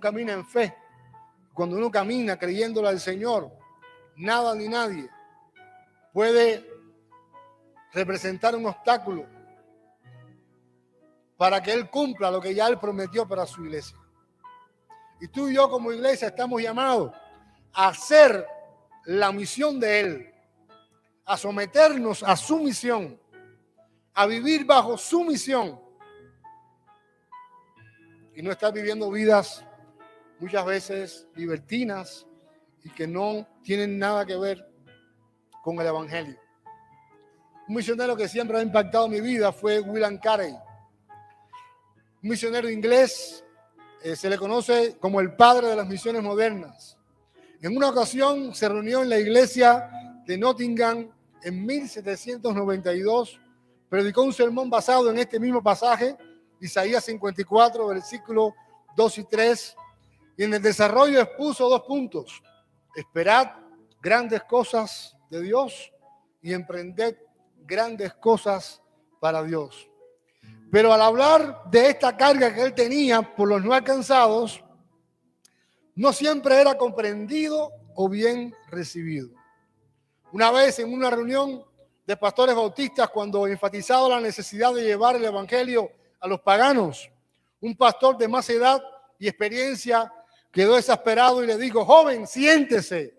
camina en fe, cuando uno camina creyéndole al Señor, nada ni nadie puede representar un obstáculo para que Él cumpla lo que ya Él prometió para su iglesia. Y tú y yo como iglesia estamos llamados a hacer la misión de Él, a someternos a su misión, a vivir bajo su misión y no estar viviendo vidas muchas veces libertinas y que no tienen nada que ver con el Evangelio. Un misionero que siempre ha impactado mi vida fue William Carey, un misionero inglés. Se le conoce como el padre de las misiones modernas. En una ocasión se reunió en la iglesia de Nottingham en 1792, predicó un sermón basado en este mismo pasaje, Isaías 54, versículos 2 y 3, y en el desarrollo expuso 2 puntos: esperad grandes cosas de Dios y emprended grandes cosas para Dios. Pero al hablar de esta carga que él tenía por los no alcanzados, no siempre era comprendido o bien recibido. Una vez en una reunión de pastores bautistas, cuando enfatizaba la necesidad de llevar el evangelio a los paganos, un pastor de más edad y experiencia quedó exasperado y le dijo: joven, siéntese.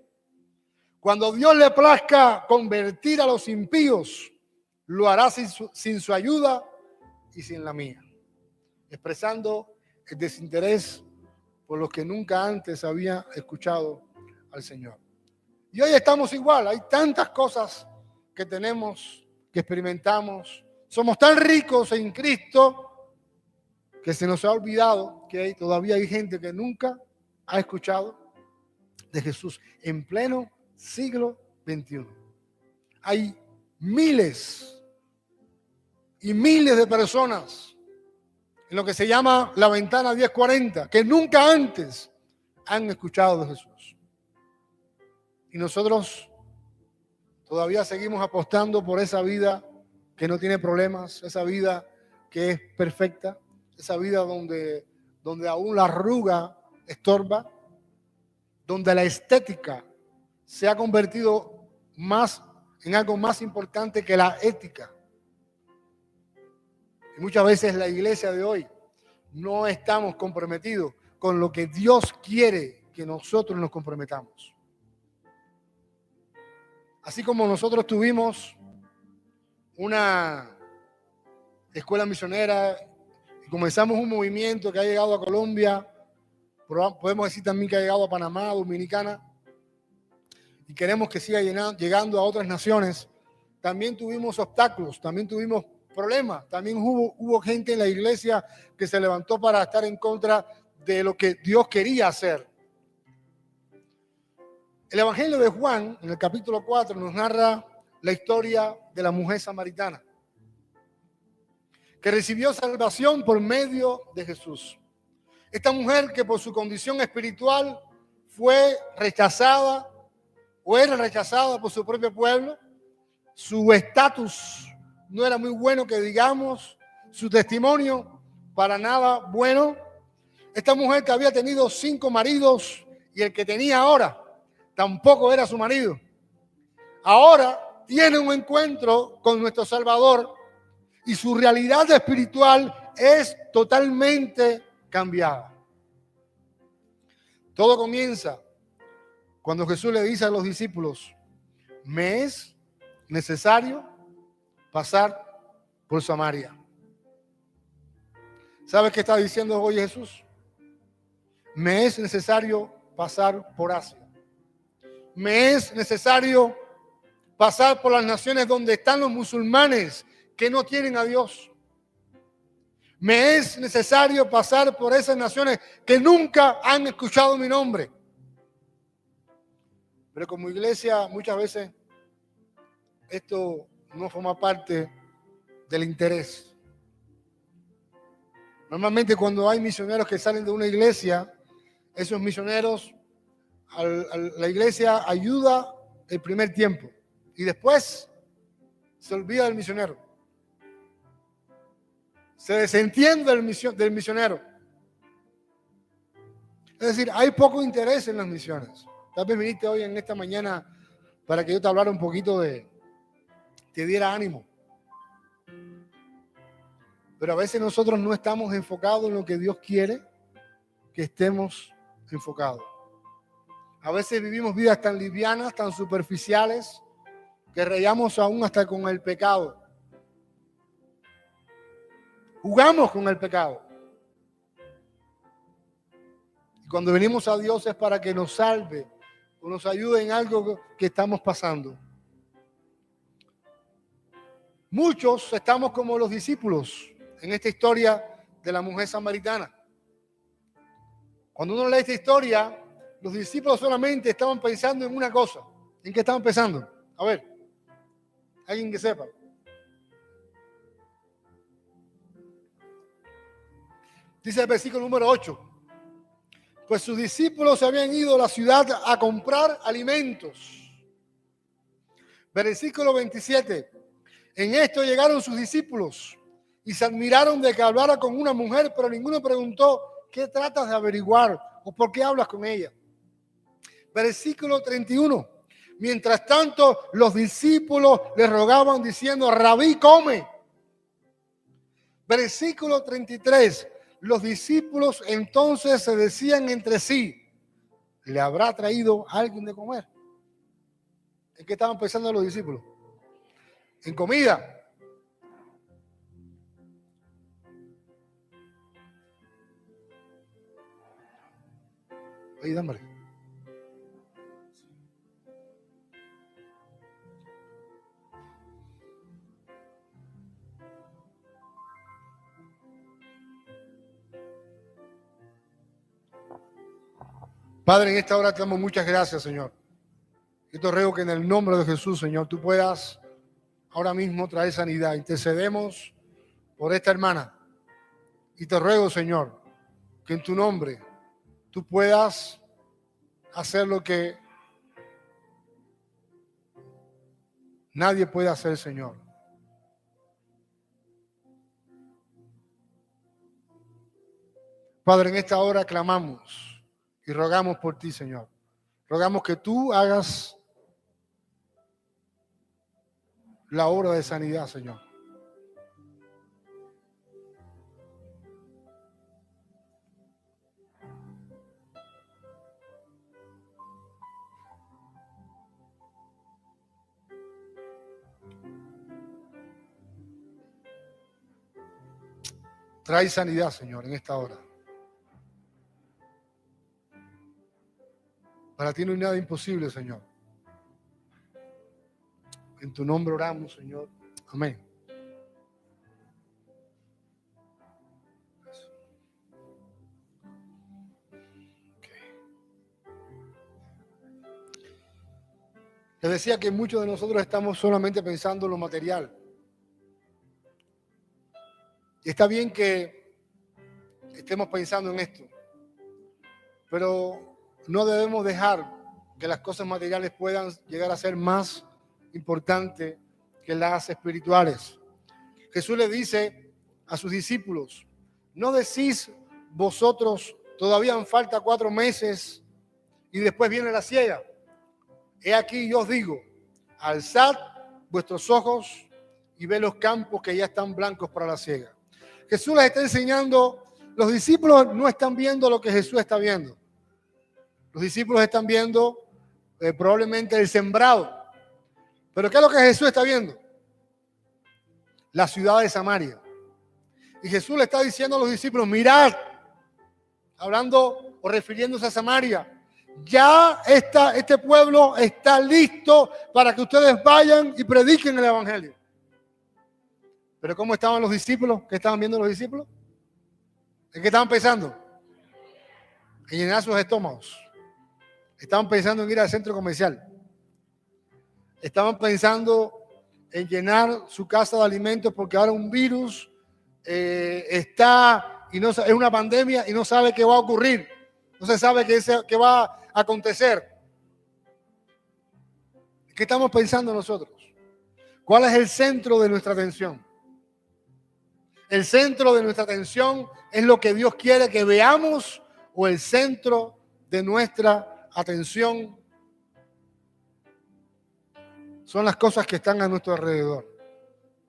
Cuando Dios le plazca convertir a los impíos, lo hará sin su ayuda y sin la mía, expresando el desinterés por los que nunca antes había escuchado al Señor. Y hoy estamos igual, hay tantas cosas que tenemos, que experimentamos, somos tan ricos en Cristo que se nos ha olvidado que todavía hay gente que nunca ha escuchado de Jesús en pleno siglo XXI. Hay miles y miles de personas en lo que se llama la ventana 1040 que nunca antes han escuchado de Jesús. Y nosotros todavía seguimos apostando por esa vida que no tiene problemas, esa vida que es perfecta, esa vida donde aún la arruga estorba, donde la estética se ha convertido más en algo más importante que la ética. Y muchas veces la iglesia de hoy no estamos comprometidos con lo que Dios quiere que nosotros nos comprometamos. Así como nosotros tuvimos una escuela misionera y comenzamos un movimiento que ha llegado a Colombia, podemos decir también que ha llegado a Panamá, Dominicana, y queremos que siga llegando a otras naciones, también tuvimos obstáculos, también tuvimos problemas, también hubo gente en la iglesia que se levantó para estar en contra de lo que Dios quería hacer. El Evangelio de Juan, en el capítulo 4, nos narra la historia de la mujer samaritana, que recibió salvación por medio de Jesús. Esta mujer que por su condición espiritual fue rechazada o era rechazada por su propio pueblo, su estatus no era muy bueno que digamos, su testimonio para nada bueno. Esta mujer que había tenido 5 maridos y el que tenía ahora tampoco era su marido, ahora tiene un encuentro con nuestro Salvador y su realidad espiritual es totalmente cambiada. Todo comienza cuando Jesús le dice a los discípulos: me es necesario pasar por Samaria. ¿Sabes qué está diciendo hoy Jesús? Me es necesario pasar por Asia. Me es necesario pasar por las naciones donde están los musulmanes que no tienen a Dios. Me es necesario pasar por esas naciones que nunca han escuchado mi nombre. Pero como iglesia muchas veces esto no forma parte del interés. Normalmente cuando hay misioneros que salen de una iglesia, esos misioneros, la iglesia ayuda el primer tiempo y después se olvida del misionero. Se desentiende del misionero. Es decir, hay poco interés en las misiones. Tal vez viniste hoy en esta mañana para que yo te hablara un poquito te diera ánimo. Pero a veces nosotros no estamos enfocados en lo que Dios quiere que estemos enfocados. A veces vivimos vidas tan livianas, tan superficiales, que rayamos aún hasta con el pecado. Jugamos con el pecado. Y cuando venimos a Dios es para que nos salve o nos ayude en algo que estamos pasando. Muchos estamos como los discípulos en esta historia de la mujer samaritana. Cuando uno lee esta historia, los discípulos solamente estaban pensando en una cosa. ¿En qué estaban pensando? A ver, alguien que sepa. Dice el versículo número 8. Pues sus discípulos se habían ido a la ciudad a comprar alimentos. Versículo 27. En esto llegaron sus discípulos y se admiraron de que hablara con una mujer, pero ninguno preguntó, ¿qué tratas de averiguar o por qué hablas con ella? Versículo 31. Mientras tanto, los discípulos le rogaban diciendo, Rabí, come. Versículo 33. Los discípulos entonces se decían entre sí, ¿le habrá traído alguien de comer? ¿En qué estaban pensando los discípulos? En comida. Oye, dámale. Padre, en esta hora te damos muchas gracias, Señor. Yo te ruego que en el nombre de Jesús, Señor, tú puedas ahora mismo traer sanidad. Intercedemos por esta hermana. Y te ruego, Señor, que en tu nombre tú puedas hacer lo que nadie puede hacer, Señor. Padre, en esta hora clamamos y rogamos por ti, Señor. Rogamos que tú hagas la obra de sanidad, Señor. Trae sanidad, Señor, en esta hora. Para ti no hay nada imposible, Señor. En tu nombre oramos, Señor. Amén. Les decía que muchos de nosotros estamos solamente pensando en lo material. Y está bien que estemos pensando en esto, pero no debemos dejar que las cosas materiales puedan llegar a ser más importantes que las espirituales. Jesús le dice a sus discípulos, ¿no decís vosotros, todavía falta 4 meses y después viene la siega? He aquí yo os digo, alzad vuestros ojos y ve los campos que ya están blancos para la siega. Jesús les está enseñando, los discípulos no están viendo lo que Jesús está viendo. Los discípulos están viendo probablemente el sembrado. Pero ¿qué es lo que Jesús está viendo? La ciudad de Samaria. Y Jesús le está diciendo a los discípulos, mirad, hablando o refiriéndose a Samaria, ya este pueblo está listo para que ustedes vayan y prediquen el evangelio. Pero ¿cómo estaban los discípulos? ¿Qué estaban viendo los discípulos? ¿En qué estaban pensando? En llenar sus estómagos. Estaban pensando en ir al centro comercial. Estaban pensando en llenar su casa de alimentos porque ahora un virus está y no es una pandemia y no sabe qué va a ocurrir. No se sabe qué va a acontecer. ¿Qué estamos pensando nosotros? ¿Cuál es el centro de nuestra atención? El centro de nuestra atención es lo que Dios quiere que veamos o el centro de nuestra atención son las cosas que están a nuestro alrededor,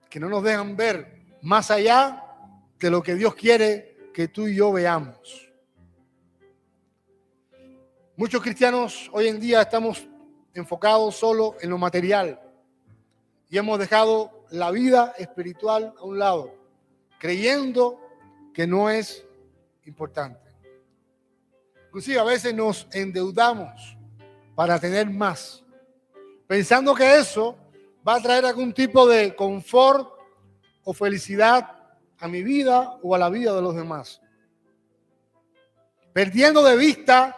que no nos dejan ver más allá de lo que Dios quiere que tú y yo veamos. Muchos cristianos hoy en día estamos enfocados solo en lo material y hemos dejado la vida espiritual a un lado, creyendo que no es importante. Inclusive a veces nos endeudamos para tener más, pensando que eso va a traer algún tipo de confort o felicidad a mi vida o a la vida de los demás. Perdiendo de vista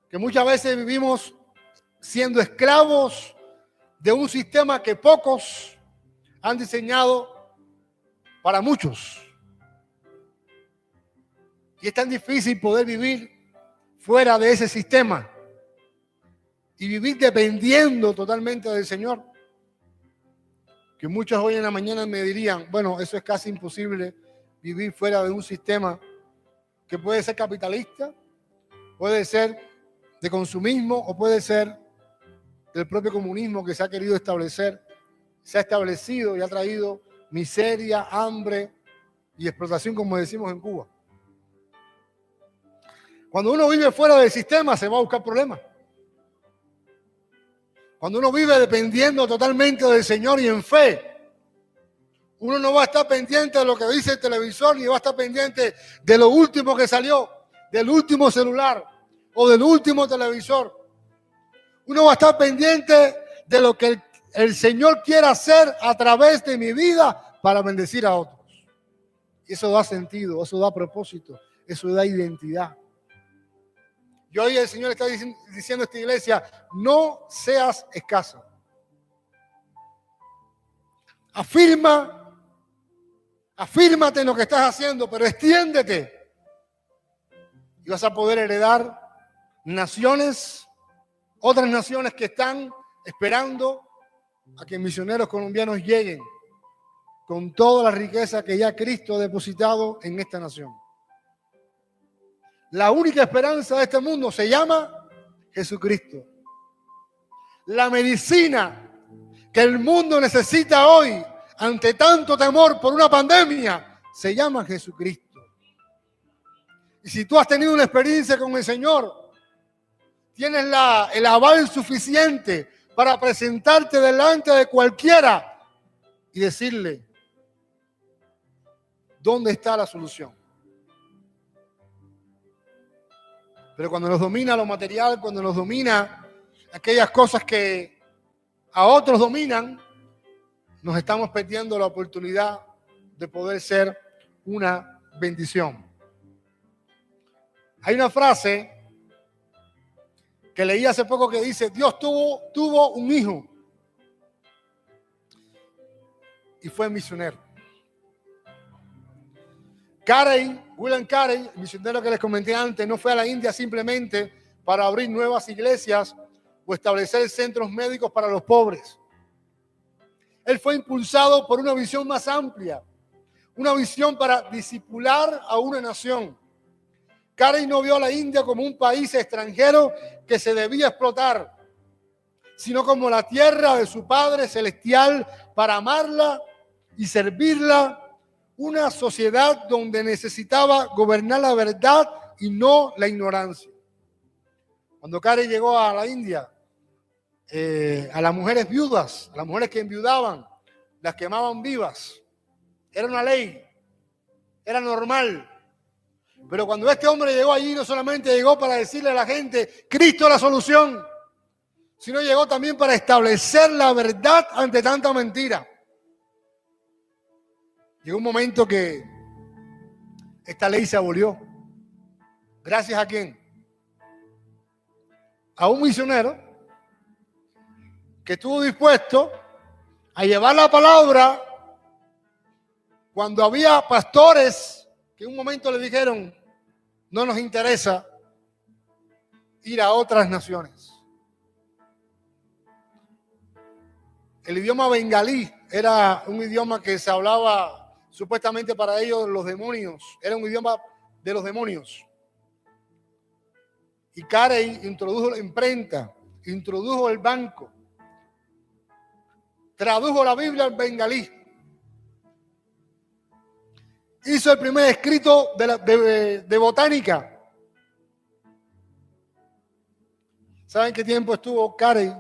que muchas veces vivimos siendo esclavos de un sistema que pocos han diseñado para muchos. Y es tan difícil poder vivir fuera de ese sistema y vivir dependiendo totalmente del Señor. Que muchos hoy en la mañana me dirían, bueno, eso es casi imposible, vivir fuera de un sistema que puede ser capitalista, puede ser de consumismo o puede ser del propio comunismo que se ha querido establecer, se ha establecido y ha traído miseria, hambre y explotación, como decimos en Cuba. Cuando uno vive fuera del sistema se va a buscar problemas. Cuando uno vive dependiendo totalmente del Señor y en fe, uno no va a estar pendiente de lo que dice el televisor, ni va a estar pendiente de lo último que salió, del último celular o del último televisor. Uno va a estar pendiente de lo que el Señor quiere hacer a través de mi vida para bendecir a otros. Y eso da sentido, eso da propósito, eso da identidad. Y hoy el Señor está diciendo a esta iglesia, no seas escaso. Afírmate en lo que estás haciendo, pero extiéndete. Y vas a poder heredar naciones, otras naciones que están esperando a que misioneros colombianos lleguen con toda la riqueza que ya Cristo ha depositado en esta nación. La única esperanza de este mundo se llama Jesucristo. La medicina que el mundo necesita hoy ante tanto temor por una pandemia se llama Jesucristo. Y si tú has tenido una experiencia con el Señor, tienes el aval suficiente para presentarte delante de cualquiera y decirle, ¿dónde está la solución? Pero cuando nos domina lo material, cuando nos domina aquellas cosas que a otros dominan, nos estamos perdiendo la oportunidad de poder ser una bendición. Hay una frase que leí hace poco que dice, Dios tuvo un hijo y fue misionero. William Carey, el misionero que les comenté antes, no fue a la India simplemente para abrir nuevas iglesias o establecer centros médicos para los pobres. Él fue impulsado por una visión más amplia, una visión para discipular a una nación. Carey no vio a la India como un país extranjero que se debía explotar, sino como la tierra de su Padre Celestial para amarla y servirla, una sociedad donde necesitaba gobernar la verdad y no la ignorancia. Cuando Carey llegó a la India, a las mujeres viudas, a las mujeres que enviudaban, las quemaban vivas. Era una ley, era normal. Pero cuando este hombre llegó allí, no solamente llegó para decirle a la gente, Cristo es la solución, sino llegó también para establecer la verdad ante tanta mentira. Llegó un momento que esta ley se abolió. ¿Gracias a quién? A un misionero que estuvo dispuesto a llevar la palabra cuando había pastores que en un momento le dijeron, no nos interesa ir a otras naciones. El idioma bengalí era un idioma que se hablaba supuestamente para ellos los demonios. Era un idioma de los demonios. Y Carey introdujo la imprenta, introdujo el banco, tradujo la Biblia al bengalí, hizo el primer escrito de botánica. ¿Saben qué tiempo estuvo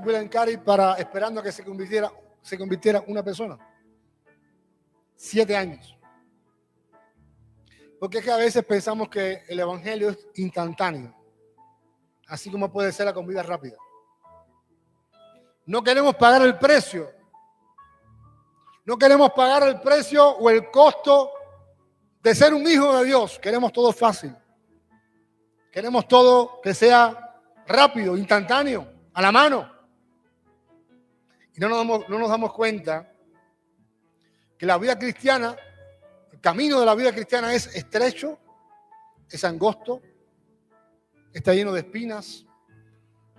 William Carey esperando a que se convirtiera una persona? 7 años. Porque es que a veces pensamos que el evangelio es instantáneo, así como puede ser la comida rápida. No queremos pagar el precio. No queremos pagar el precio o el costo de ser un hijo de Dios. Queremos todo fácil. Queremos todo que sea rápido, instantáneo, a la mano. Y no nos damos cuenta que la vida cristiana, el camino de la vida cristiana es estrecho, es angosto, está lleno de espinas,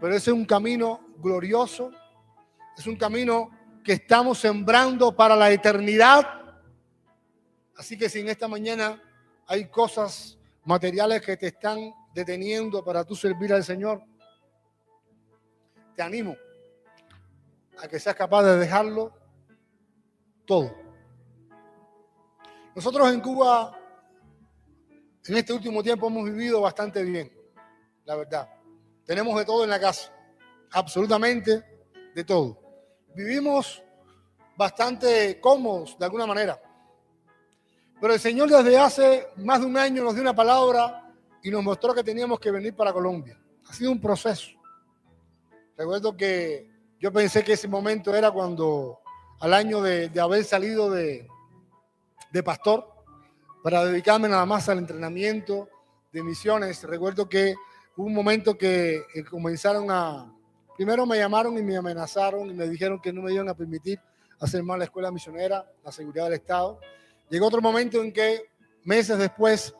pero ese es un camino glorioso, es un camino que estamos sembrando para la eternidad. Así que si en esta mañana hay cosas materiales que te están deteniendo para tú servir al Señor, te animo a que seas capaz de dejarlo todo. Nosotros en Cuba, en este último tiempo, hemos vivido bastante bien, la verdad. Tenemos de todo en la casa, absolutamente de todo. Vivimos bastante cómodos de alguna manera. Pero el Señor desde hace más de un año nos dio una palabra y nos mostró que teníamos que venir para Colombia. Ha sido un proceso. Recuerdo que yo pensé que ese momento era cuando, al año de haber salido de pastor, para dedicarme nada más al entrenamiento de misiones. Recuerdo que hubo un momento que comenzaron primero me llamaron y me amenazaron y me dijeron que no me iban a permitir hacer más la escuela misionera, la seguridad del Estado. Llegó otro momento en que meses después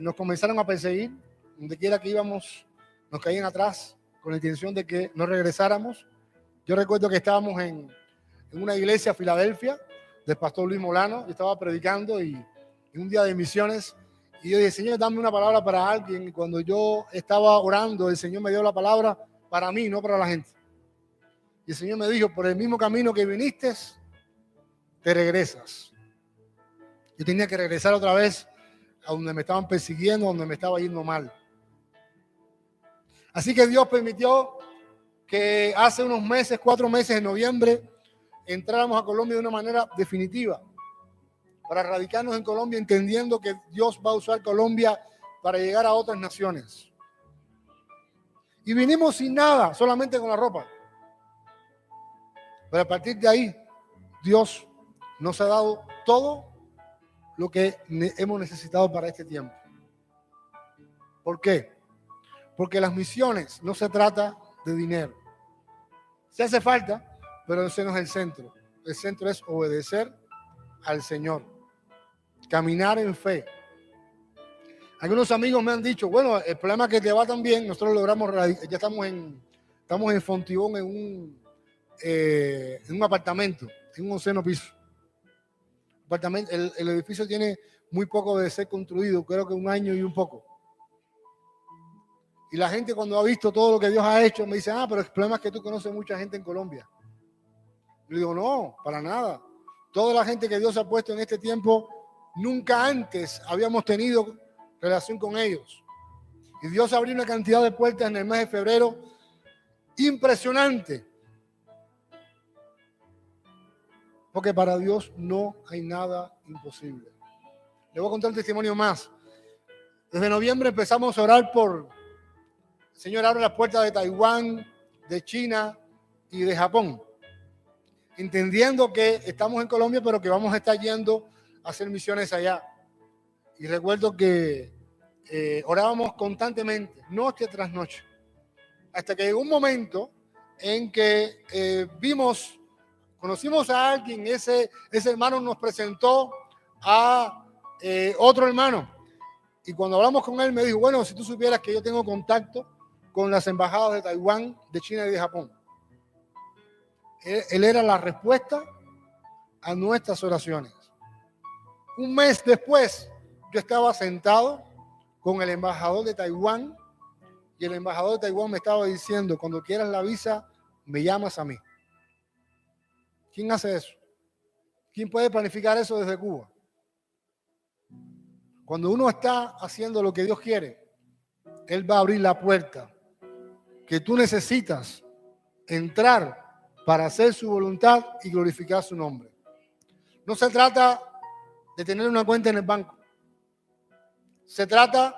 nos comenzaron a perseguir, donde quiera que íbamos nos caían atrás con la intención de que no regresáramos. Yo recuerdo que estábamos en una iglesia en Filadelfia del pastor Luis Molano, yo estaba predicando y un día de misiones, y yo dije, Señor, dame una palabra para alguien, y cuando yo estaba orando, el Señor me dio la palabra para mí, no para la gente. Y el Señor me dijo, por el mismo camino que viniste, te regresas. Yo tenía que regresar otra vez a donde me estaban persiguiendo, donde me estaba yendo mal. Así que Dios permitió que hace unos meses, 4 meses, en noviembre, entráramos a Colombia de una manera definitiva para radicarnos en Colombia, entendiendo que Dios va a usar Colombia para llegar a otras naciones. Y vinimos sin nada, solamente con la ropa. Pero a partir de ahí, Dios nos ha dado todo lo que hemos necesitado para este tiempo. ¿Por qué? Porque las misiones no se trata de dinero. Se hace falta, pero ese no es el centro. El centro es obedecer al Señor, caminar en fe. Algunos amigos me han dicho, bueno, el problema es que te va tan bien, nosotros logramos, ya estamos en Fontibón, en un apartamento, en un 11º piso. El edificio tiene muy poco de ser construido, creo que 1 año y un poco. Y la gente, cuando ha visto todo lo que Dios ha hecho, me dice, pero el problema es que tú conoces mucha gente en Colombia. Yo digo, no, para nada. Toda la gente que Dios ha puesto en este tiempo, nunca antes habíamos tenido relación con ellos. Y Dios abrió una cantidad de puertas en el mes de febrero impresionante. Porque para Dios no hay nada imposible. Le voy a contar un testimonio más. Desde noviembre empezamos a orar por el Señor abre las puertas de Taiwán, de China y de Japón. Entendiendo que estamos en Colombia, pero que vamos a estar yendo a hacer misiones allá. Y recuerdo que orábamos constantemente, noche tras noche. Hasta que llegó un momento en que conocimos a alguien, ese hermano nos presentó a otro hermano. Y cuando hablamos con él me dijo, bueno, si tú supieras que yo tengo contacto con las embajadas de Taiwán, de China y de Japón. Él era la respuesta a nuestras oraciones. Un mes después yo estaba sentado con el embajador de Taiwán y el embajador de Taiwán me estaba diciendo, cuando quieras la visa, me llamas a mí. ¿Quién hace eso? ¿Quién puede planificar eso desde Cuba? Cuando uno está haciendo lo que Dios quiere, Él va a abrir la puerta que tú necesitas entrar para hacer su voluntad y glorificar su nombre. No se trata de tener una cuenta en el banco. Se trata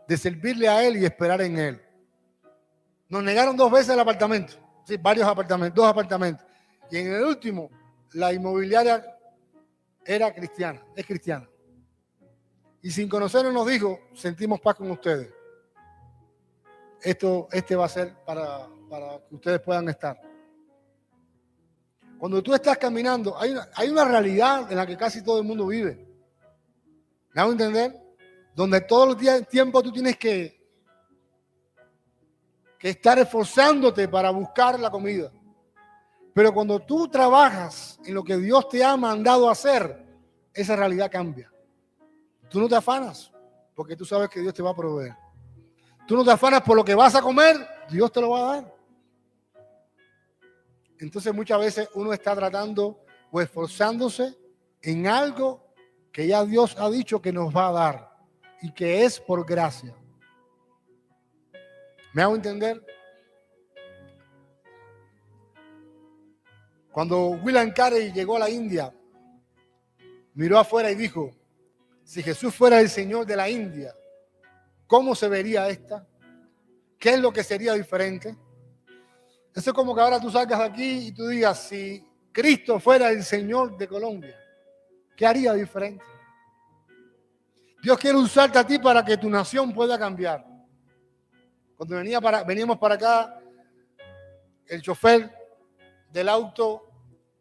de servirle a Él y esperar en Él. Nos negaron 2 veces el apartamento. Sí, varios apartamentos, 2 apartamentos. Y en el último, la inmobiliaria era cristiana, es cristiana. Y sin conocernos nos dijo, sentimos paz con ustedes. Este va a ser para que ustedes puedan estar. Cuando tú estás caminando, hay una realidad en la que casi todo el mundo vive. ¿Me hago entender? Donde todo el tiempo tú tienes que estar esforzándote para buscar la comida. Pero cuando tú trabajas en lo que Dios te ha mandado a hacer, esa realidad cambia. Tú no te afanas porque tú sabes que Dios te va a proveer. Tú no te afanas por lo que vas a comer, Dios te lo va a dar. Entonces muchas veces uno está tratando o esforzándose en algo que ya Dios ha dicho que nos va a dar y que es por gracia. ¿Me hago entender? Cuando William Carey llegó a la India, miró afuera y dijo, si Jesús fuera el Señor de la India, ¿cómo se vería esta? ¿Qué es lo que sería diferente? Eso es como que ahora tú salgas de aquí y tú digas, si Cristo fuera el Señor de Colombia, ¿qué haría diferente? Dios quiere usarte a ti para que tu nación pueda cambiar. Cuando veníamos para acá, el chofer del auto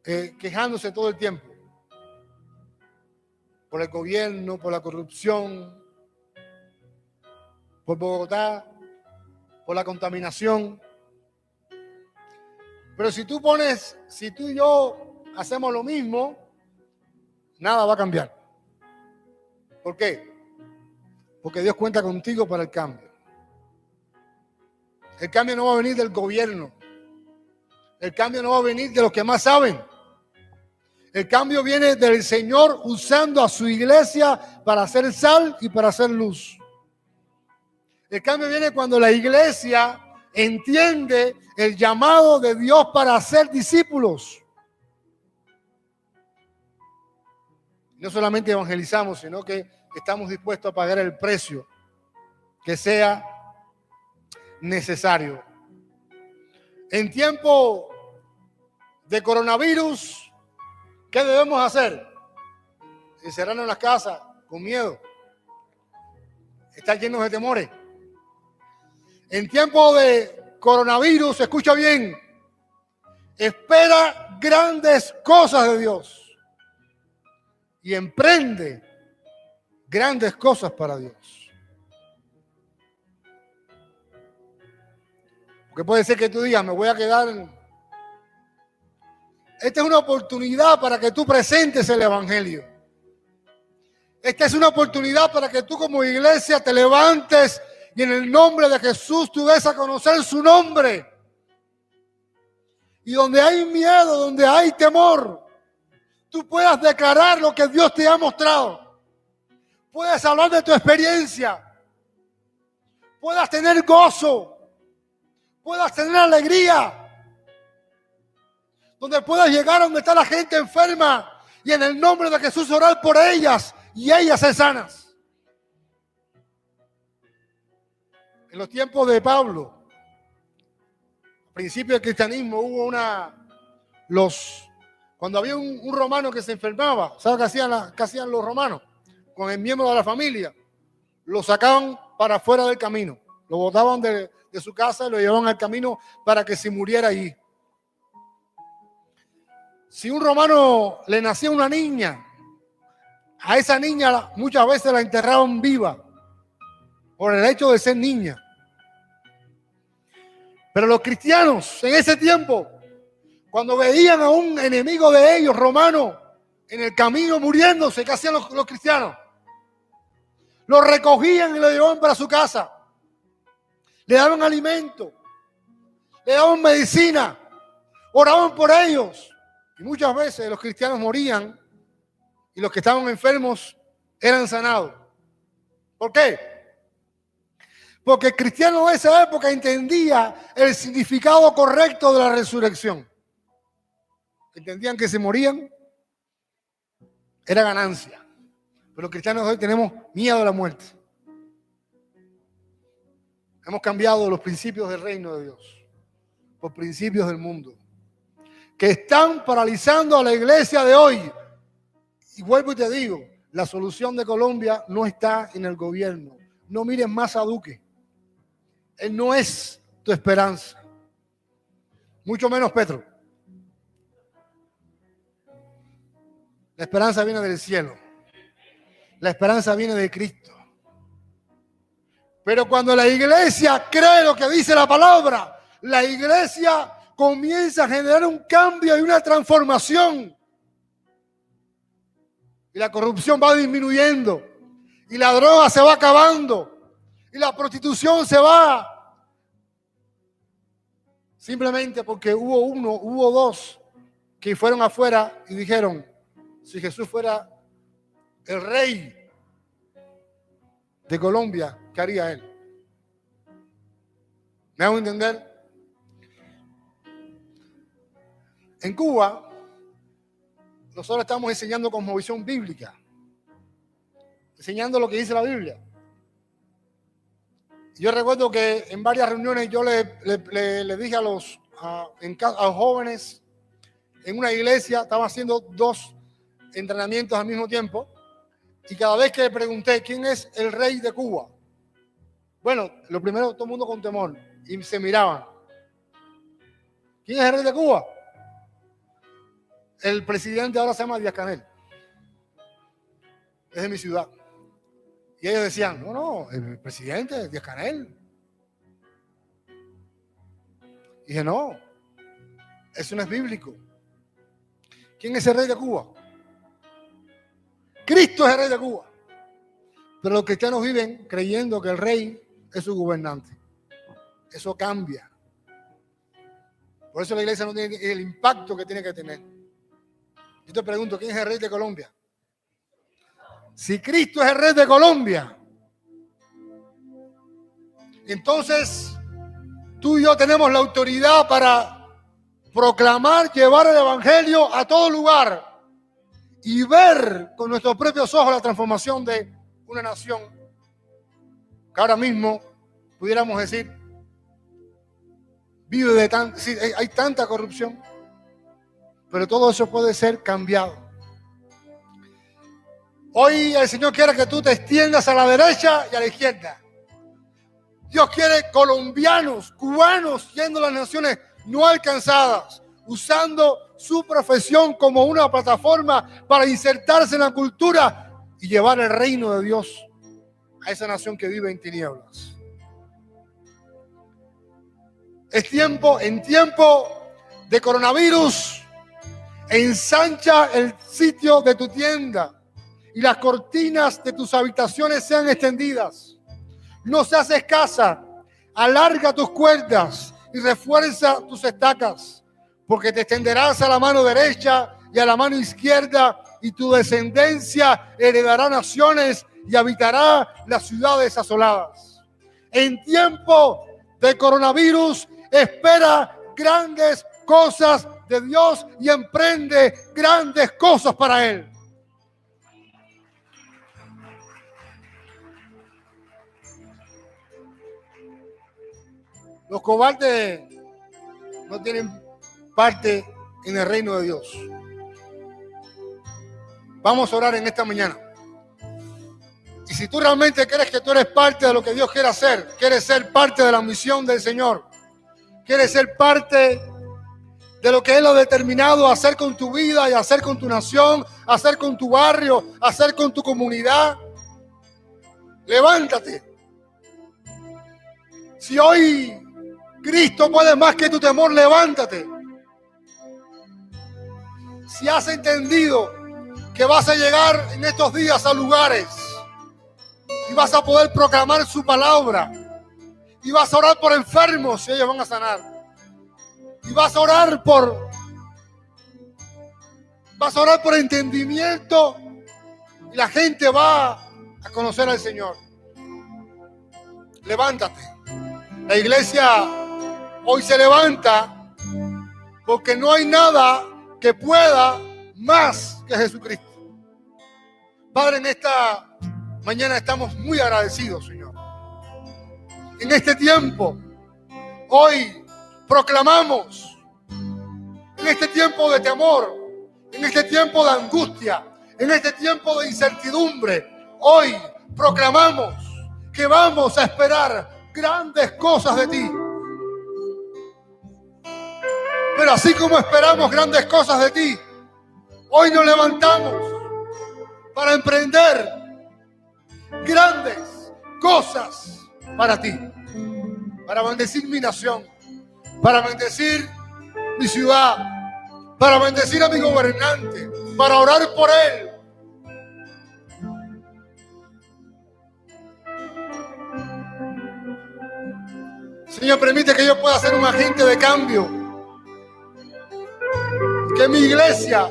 quejándose todo el tiempo por el gobierno, por la corrupción, por Bogotá, por la contaminación. Pero si tú y yo hacemos lo mismo, nada va a cambiar. ¿Por qué? Porque Dios cuenta contigo para el cambio. El cambio no va a venir del gobierno. El cambio no va a venir de los que más saben. El cambio viene del Señor usando a su iglesia para hacer sal y para hacer luz. El cambio viene cuando la iglesia entiende el llamado de Dios para ser discípulos. No solamente evangelizamos, sino que estamos dispuestos a pagar el precio que sea necesario. En tiempo de coronavirus, ¿qué debemos hacer? Encerrarnos en las casas con miedo. Estar llenos de temores. En tiempo de coronavirus, escucha bien, espera grandes cosas de Dios y emprende grandes cosas para Dios. Porque puede ser que tú digas, me voy a quedar. Esta es una oportunidad para que tú presentes el evangelio. Esta es una oportunidad para que tú como iglesia te levantes y en el nombre de Jesús tú des a conocer su nombre. Y donde hay miedo, donde hay temor, tú puedas declarar lo que Dios te ha mostrado. Puedes hablar de tu experiencia. Puedas tener gozo. Puedas tener alegría. Donde puedas llegar a donde está la gente enferma y en el nombre de Jesús orar por ellas y ellas se sanas. En los tiempos de Pablo, al principio del cristianismo, hubo cuando había un romano que se enfermaba, ¿sabes qué hacían los romanos? Con el miembro de la familia, lo sacaban para afuera del camino, lo botaban de su casa y lo llevaban al camino para que se muriera allí. Si un romano le nacía una niña, a esa niña muchas veces la enterraban viva por el hecho de ser niña. Pero los cristianos en ese tiempo, cuando veían a un enemigo de ellos, romano, en el camino muriéndose. ¿Qué hacían los cristianos? Los recogían y los llevaban para su casa. Le daban alimento, le daban medicina, oraban por ellos. Y muchas veces los cristianos morían y los que estaban enfermos eran sanados. ¿Por qué? Porque el cristiano de esa época entendía el significado correcto de la resurrección. Entendían que se morían era ganancia. Pero los cristianos de hoy tenemos miedo a la muerte. Hemos cambiado los principios del reino de Dios por principios del mundo, que están paralizando a la iglesia de hoy. Y vuelvo y te digo, la solución de Colombia no está en el gobierno. No mires más a Duque. Él no es tu esperanza. Mucho menos Petro. La esperanza viene del cielo. La esperanza viene de Cristo. Pero cuando la iglesia cree lo que dice la palabra, la iglesia comienza a generar un cambio y una transformación. Y la corrupción va disminuyendo. Y la droga se va acabando. Y la prostitución se va. Simplemente porque hubo dos que fueron afuera y dijeron, si Jesús fuera el rey de Colombia, ¿qué haría él? ¿Me hago entender? En Cuba, nosotros estamos enseñando cosmovisión bíblica, enseñando lo que dice la Biblia. Yo recuerdo que en varias reuniones yo le dije a los jóvenes en una iglesia, estaba haciendo 2 entrenamientos al mismo tiempo, y cada vez que le pregunté quién es el rey de Cuba, bueno, lo primero, todo el mundo con temor, y se miraban. ¿Quién es el rey de Cuba? El presidente ahora se llama Díaz-Canel. Es de mi ciudad. Y ellos decían, no, el presidente Díaz-Canel. Y dije, no, eso no es bíblico. ¿Quién es el rey de Cuba? Cristo es el rey de Cuba. Pero los cristianos viven creyendo que el rey es su gobernante. Eso cambia. Por eso la iglesia no tiene el impacto que tiene que tener. Yo te pregunto, ¿quién es el rey de Colombia? Si Cristo es el rey de Colombia, entonces tú y yo tenemos la autoridad para proclamar, llevar el evangelio a todo lugar y ver con nuestros propios ojos la transformación de una nación que ahora mismo pudiéramos decir vive de sí, hay tanta corrupción, pero todo eso puede ser cambiado. Hoy el Señor quiere que tú te extiendas a la derecha y a la izquierda. Dios quiere colombianos, cubanos, yendo a las naciones no alcanzadas, usando su profesión como una plataforma para insertarse en la cultura y llevar el reino de Dios a esa nación que vive en tinieblas. En tiempo de coronavirus, ensancha el sitio de tu tienda y las cortinas de tus habitaciones sean extendidas. No seas escasa, alarga tus cuerdas y refuerza tus estacas, porque te extenderás a la mano derecha y a la mano izquierda, y tu descendencia heredará naciones y habitará las ciudades asoladas. En tiempo de coronavirus, espera grandes cosas de Dios y emprende grandes cosas para Él. Los cobardes no tienen parte en el reino de Dios. Vamos a orar en esta mañana. Y si tú realmente crees que tú eres parte de lo que Dios quiere hacer, quieres ser parte de la misión del Señor, quieres ser parte de lo que Él ha determinado hacer con tu vida y hacer con tu nación, hacer con tu barrio, hacer con tu comunidad, levántate. Si hoy Cristo puede más que tu temor, levántate. Si has entendido que vas a llegar en estos días a lugares y vas a poder proclamar su palabra y vas a orar por enfermos y ellos van a sanar y vas a orar por entendimiento y la gente va a conocer al Señor. Levántate. La iglesia hoy se levanta porque no hay nada que pueda más que Jesucristo. Padre, en esta mañana estamos muy agradecidos, Señor. En este tiempo, hoy proclamamos, en este tiempo de temor, en este tiempo de angustia, en este tiempo de incertidumbre, hoy proclamamos que vamos a esperar grandes cosas de ti. Pero así como esperamos grandes cosas de ti, hoy nos levantamos para emprender grandes cosas para ti, para bendecir mi nación, para bendecir mi ciudad, para bendecir a mi gobernante, para orar por él. Señor, permite que yo pueda ser un agente de cambio, que mi iglesia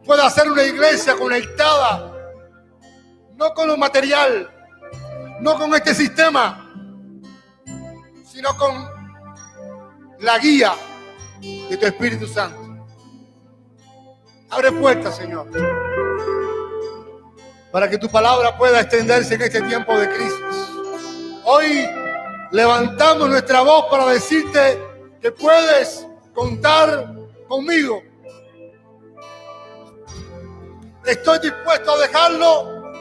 pueda ser una iglesia conectada, no con lo material, no con este sistema, sino con la guía de tu Espíritu Santo. Abre puertas, Señor, para que tu palabra pueda extenderse en este tiempo de crisis. Hoy levantamos nuestra voz para decirte que puedes contar conmigo. Estoy dispuesto a dejarlo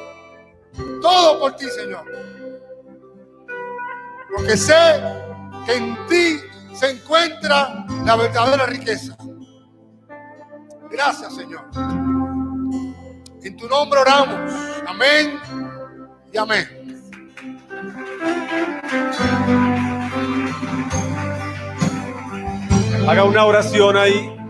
todo por ti, Señor. Porque sé que en ti se encuentra la verdadera riqueza. Gracias, Señor. En tu nombre oramos. Amén y amén. Haga una oración ahí.